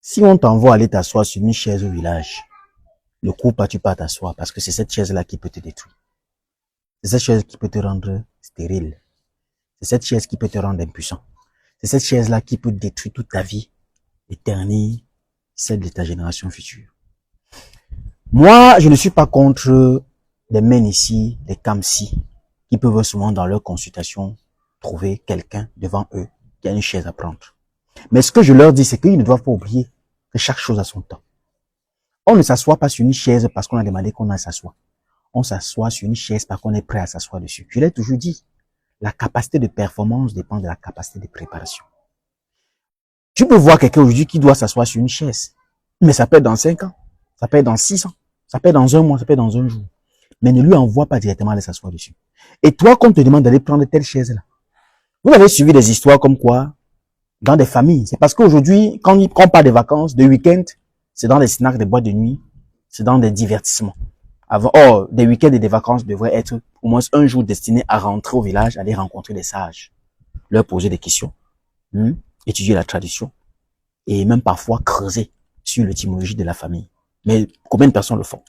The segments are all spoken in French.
Si on t'envoie aller t'asseoir sur une chaise au village, ne cours pas, tu pars t'asseoir parce que c'est cette chaise-là qui peut te détruire. C'est cette chaise qui peut te rendre stérile. C'est cette chaise qui peut te rendre impuissant. C'est cette chaise-là qui peut détruire toute ta vie et ternir celle de ta génération future. Moi, je ne suis pas contre les men ici, les camsi, qui peuvent souvent dans leur consultation trouver quelqu'un devant eux qui a une chaise à prendre. Mais ce que je leur dis, c'est qu'ils ne doivent pas oublier que chaque chose a son temps. On ne s'assoit pas sur une chaise parce qu'on a demandé qu'on a s'asseoir. On s'assoit sur une chaise parce qu'on est prêt à s'asseoir dessus. Je l'ai toujours dit, la capacité de performance dépend de la capacité de préparation. Tu peux voir quelqu'un aujourd'hui qui doit s'asseoir sur une chaise, mais ça peut être dans 5 ans, ça peut être dans 6 ans, ça peut être dans 1 mois, ça peut être dans 1 jour. Mais ne lui envoie pas directement aller s'asseoir dessus. Et toi, qu'on te demande d'aller prendre telle chaise-là, vous avez suivi des histoires comme quoi, dans des familles, c'est parce qu'aujourd'hui, quand on part des vacances, de week-end, c'est dans des snacks, des boîtes de nuit, c'est dans des divertissements. Des week-ends et des vacances devraient être au moins un jour destiné à rentrer au village, aller rencontrer des sages, leur poser des questions, étudier la tradition, et même parfois creuser sur l'étymologie de la famille. Mais combien de personnes le font?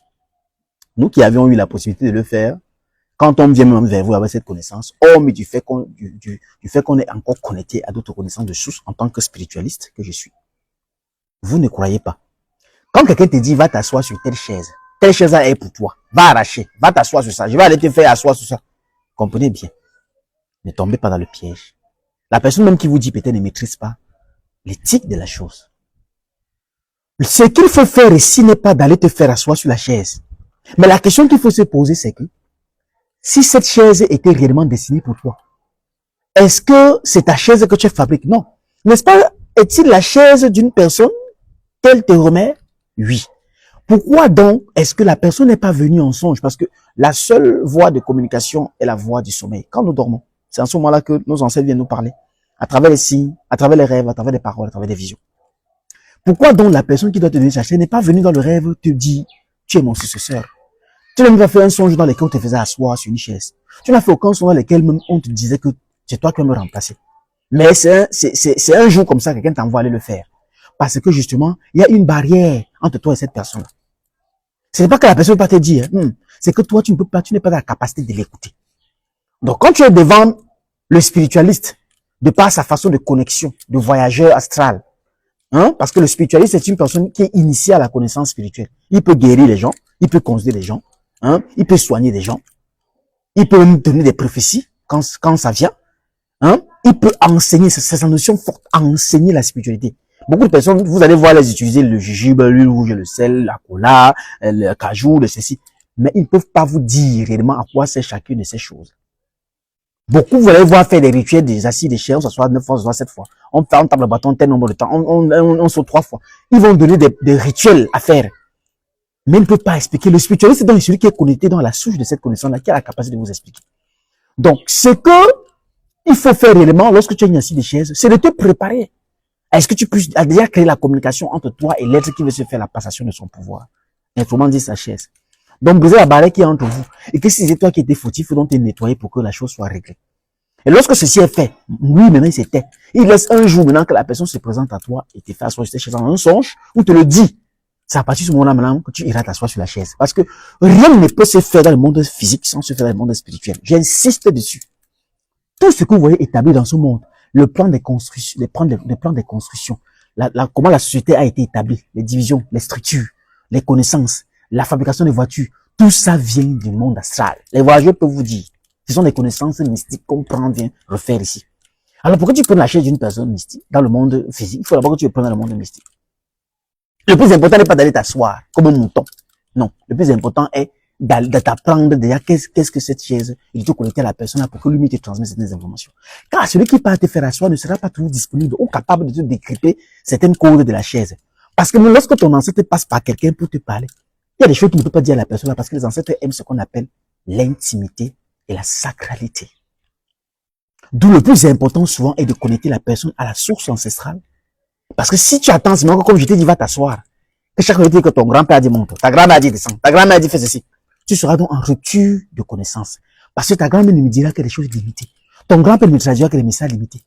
Nous qui avions eu la possibilité de le faire, quand on vient même vers vous avec cette connaissance, mais du fait qu'on est encore connecté à d'autres connaissances de source en tant que spiritualiste que je suis, vous ne croyez pas. Quand quelqu'un te dit, va t'asseoir sur telle chaise-là est pour toi, va arracher, va t'asseoir sur ça, je vais aller te faire asseoir sur ça. Comprenez bien, ne tombez pas dans le piège. La personne même qui vous dit peut-être ne maîtrise pas l'éthique de la chose. Ce qu'il faut faire ici n'est pas d'aller te faire asseoir sur la chaise. Mais la question qu'il faut se poser, c'est que si cette chaise était réellement destinée pour toi, est-ce que c'est ta chaise que tu fabriques? Non. N'est-ce pas, est-il la chaise d'une personne qu'elle te remet? Oui. Pourquoi donc est-ce que la personne n'est pas venue en songe? Parce que la seule voie de communication est la voie du sommeil. Quand nous dormons, c'est en ce moment-là que nos ancêtres viennent nous parler. À travers les signes, à travers les rêves, à travers les paroles, à travers des visions. Pourquoi donc la personne qui doit te venir chercher n'est pas venue dans le rêve te dit, tu es mon successeur? Tu n'as même pas fait un songe dans lequel on te faisait asseoir sur une chaise. Tu n'as fait aucun songe dans lequel même on te disait que c'est toi qui vas me remplacer. Mais c'est un jour comme ça que quelqu'un t'envoie aller le faire. Parce que justement, il y a une barrière entre toi et cette personne-là. Ce n'est pas que la personne ne peut pas te dire, c'est que toi, tu n'es pas dans la capacité de l'écouter. Donc, quand tu es devant le spiritualiste, de par sa façon de connexion, de voyageur astral, parce que le spiritualiste est une personne qui est initiée à la connaissance spirituelle. Il peut guérir les gens, il peut consoler les gens, il peut soigner les gens, il peut même donner des prophéties quand ça vient, il peut enseigner, c'est sa notion forte, enseigner la spiritualité. Beaucoup de personnes, vous allez voir les utiliser le jujube, l'huile rouge, le sel, la cola, le cajou, le ceci, mais ils ne peuvent pas vous dire réellement à quoi c'est chacune de ces choses. Beaucoup, vous allez voir faire des rituels, des assis, des chairs, on s'assoit 9 fois, on s'assoit 7 fois. On tape le bâton tel nombre de temps, on saute 3 fois. Ils vont donner des rituels à faire. Mais ils ne peuvent pas expliquer. Le spiritualiste, c'est donc celui qui est connecté dans la souche de cette connaissance-là, qui a la capacité de vous expliquer. Donc, ce que il faut faire réellement lorsque tu es assis des chaises, c'est de te préparer. Est-ce que tu peux déjà créer la communication entre toi et l'être qui veut se faire la passation de son pouvoir? Autrement dit, sa chaise. Donc, briser la barrière qui est entre vous. Et que si c'est toi qui étais fautif, il faut donc te nettoyer pour que la chose soit réglée. Et lorsque ceci est fait, lui, maintenant, il s'était. Il laisse un jour maintenant que la personne se présente à toi et te fait asseoir sur cette chaise dans un songe, ou te le dit. C'est à partir de ce moment-là maintenant que tu iras t'asseoir sur la chaise. Parce que rien ne peut se faire dans le monde physique sans se faire dans le monde spirituel. J'insiste dessus. Tout ce que vous voyez établi dans ce monde, le plan des constructions, les plans des constructions, comment la société a été établie, les divisions, les structures, les connaissances, la fabrication des voitures, tout ça vient du monde astral. Les voyageurs peuvent vous dire, ce sont des connaissances mystiques qu'on vient refaire ici. Alors pourquoi tu prends la chaise d'une personne mystique dans le monde physique? Il faut d'abord que tu le prennes dans le monde mystique. Le plus important n'est pas d'aller t'asseoir comme un mouton. Non, le plus important est de t'apprendre déjà qu'est-ce que cette chaise et de te connecter à la personne pour que lui te transmette certaines informations. Car celui qui part te faire asseoir ne sera pas toujours disponible ou capable de te décrypter certaines codes de la chaise. Parce que lorsque ton ancêtre passe par quelqu'un pour te parler, il y a des choses qu'il ne peut pas dire à la personne parce que les ancêtres aiment ce qu'on appelle l'intimité et la sacralité. D'où le plus important souvent est de connecter la personne à la source ancestrale. Parce que si tu attends, sinon comme je t'ai dit, va t'asseoir. Que chaque fois que ton grand-père a dit monte, ta grand-mère a dit descend, ta grand-mère a dit fais ceci. Tu seras donc en rupture de connaissance. Parce que ta grand-mère ne me dira que des choses limitées. Ton grand-père ne me dira que des messages limités.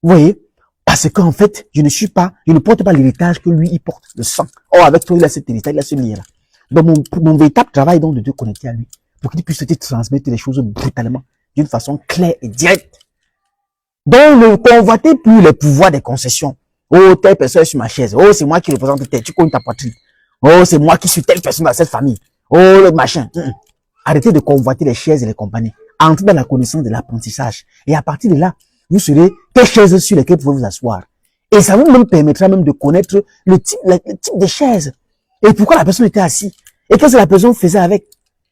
Vous voyez, Parce qu'en fait, je ne porte pas l'héritage que lui, il porte, le sang. Oh, avec toi, il a cet héritage, il a ce lien-là. Donc, mon véritable travail, donc, de te connecter à lui, pour qu'il puisse te transmettre les choses brutalement, d'une façon claire et directe. Donc, ne convoitez plus les pouvoirs des concessions. Oh, telle personne est sur ma chaise. Oh, c'est moi qui représente telle. Tu connais ta patrie. Oh, c'est moi qui suis telle personne dans cette famille. Oh, le machin. Arrêtez de convoiter les chaises et les compagnies. Entrez dans la connaissance de l'apprentissage. Et à partir de là, vous serez quelles chaises sur lesquelles vous pouvez vous asseoir. Et ça vous même permettra même de connaître le type de chaise. Et pourquoi la personne était assise. Et qu'est-ce que la personne faisait avec.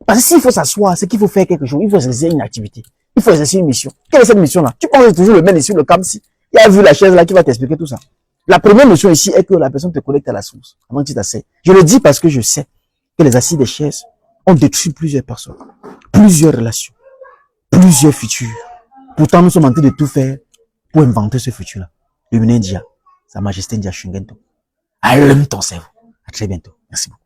Parce que s'il faut s'asseoir, c'est qu'il faut faire quelque chose. Il faut exercer une activité. Il faut exercer une mission. Quelle est cette mission-là? Tu penses toujours le même ici, le camp-ci. Il y a vu la chaise là qui va t'expliquer tout ça. La première mission ici est que la personne te connecte à la source. Avant que tu t'asseyes. Je le dis parce que je sais que les assises des chaises ont détruit plusieurs personnes, plusieurs relations, plusieurs futurs. Pourtant, nous sommes en train de tout faire pour inventer ce futur-là. Le Sa Majesté Ndia Shungento. Allume ton cerveau. À très bientôt. Merci beaucoup.